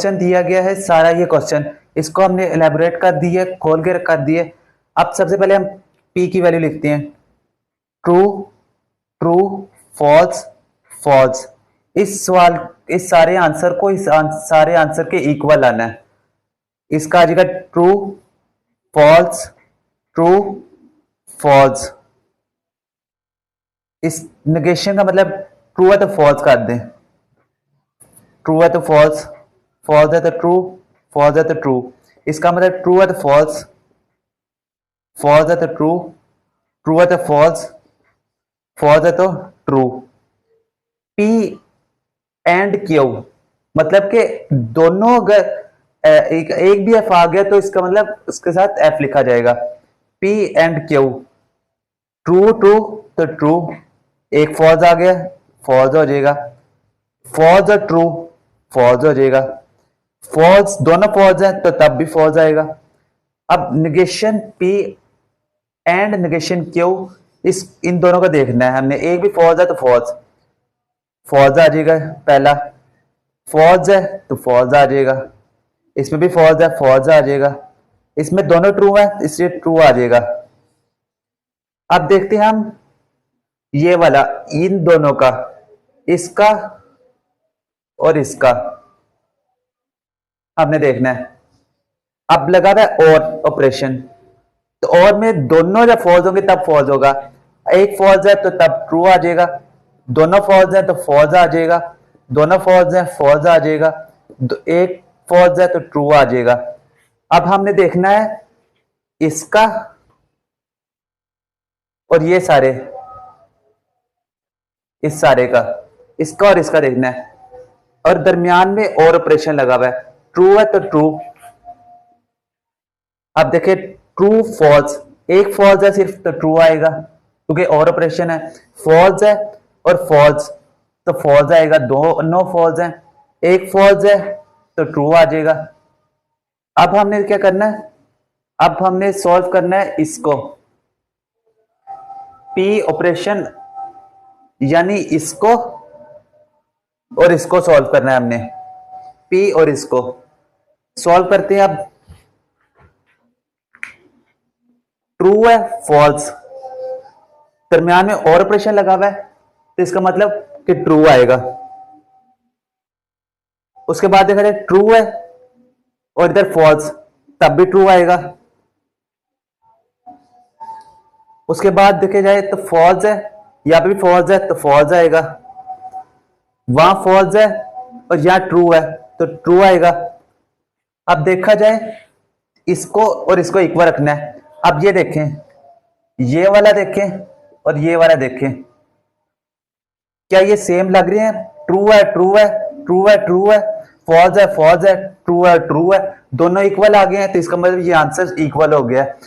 Question दिया गया है सारा ये क्वेश्चन, इसको हमने एलेबोरेट कर दिए, खोल के कर दिए। अब सबसे पहले हम पी की वैल्यू लिखते हैं, ट्रू ट्रू फॉल्स फॉल्स। इस सवाल इस सारे आंसर को सारे आंसर के इक्वल आना है। इसका आ जाएगा ट्रू फॉल्स ट्रू फॉल्स। इस नेगेशन का मतलब ट्रू है तो फॉल्स कर दें, ट्रू है तो फॉल्स, फॉल्स है तो ट्रू, फॉल्स है तो ट्रू। इसका मतलब ट्रू है तो फॉल्स, फॉल्स है तो ट्रू, ट्रू है तो फॉल्स, फॉल्स है तो ट्रू। पी एंड क्यू मतलब कि दोनों अगर एक भी एफ आ गया तो इसका मतलब उसके साथ एफ लिखा जाएगा। P and Q, true true तो ट्रू, एक फॉल्स आ गया फॉल्स हो जाएगा, फॉल्स और ट्रू फॉल्स हो जाएगा, फॉल्स दोनों फॉल्स है तो तब भी फॉल्स आएगा। अब negation P and negation Q, इस इन दोनों को देखना है हमने, एक भी फॉल्स है तो फॉल्स, फॉल्स आ जाएगा पहला, फॉल्स है तो फॉल्स आ जाएगा, इसमें भी फॉल्स है फॉल्स आ जाएगा, इसमें दोनों ट्रू है इसलिए ट्रू आ जाएगा। अब देखते हैं हम ये वाला, इन दोनों का, इसका और इसका हमने देखना है। अब लगा हुआ है और ऑपरेशन, तो और में दोनों जब फॉल्स होंगे तब फॉल्स होगा, एक फॉल्स है तो तब ट्रू आ जाएगा, दोनों फॉल्स है तो फॉल्स आ जाएगा, दोनों फॉल्स है फॉल्स आ जाएगा, एक फॉल्स है तो ट्रू आ जाएगा। अब हमने देखना है इसका और ये सारे, इस सारे का, इसका और इसका देखना है, और दरमियान में और ऑपरेशन लगा हुआ है, ट्रू है तो ट्रू। अब देखिए ट्रू फॉल्स, एक फॉल्स है सिर्फ तो ट्रू आएगा क्योंकि और ऑपरेशन है, फॉल्स है और फॉल्स तो फॉल्स आएगा, दोनों फॉल्स है, एक फॉल्स है तो ट्रू आ जाएगा। अब हमने क्या करना है, अब हमने सॉल्व करना है इसको, पी ऑपरेशन यानी इसको और इसको सॉल्व करना है हमने, पी और इसको सॉल्व करते हैं। अब ट्रू है फॉल्स, दरमियान में और ऑपरेशन लगा हुआ है तो इसका मतलब कि ट्रू आएगा। उसके बाद देखा जाए ट्रू है और इधर फॉल्स तब भी ट्रू आएगा। उसके बाद देखे जाए तो फॉल्स है, यहां पे भी फॉल्स है तो फॉल्स आएगा, वहां फॉल्स है और यहां ट्रू है तो ट्रू आएगा। अब देखा जाए इसको और इसको इक्वल रखना है। अब ये देखें, ये वाला देखें और ये वाला देखें, क्या ये सेम लग रहे हैं, ट्रू है ट्रू है ट्रू है ट्रू है, फॉल्स है फॉल्स है, ट्रू है ट्रू है, दोनों इक्वल आ गए हैं तो इसका मतलब ये आंसर इक्वल हो गया है।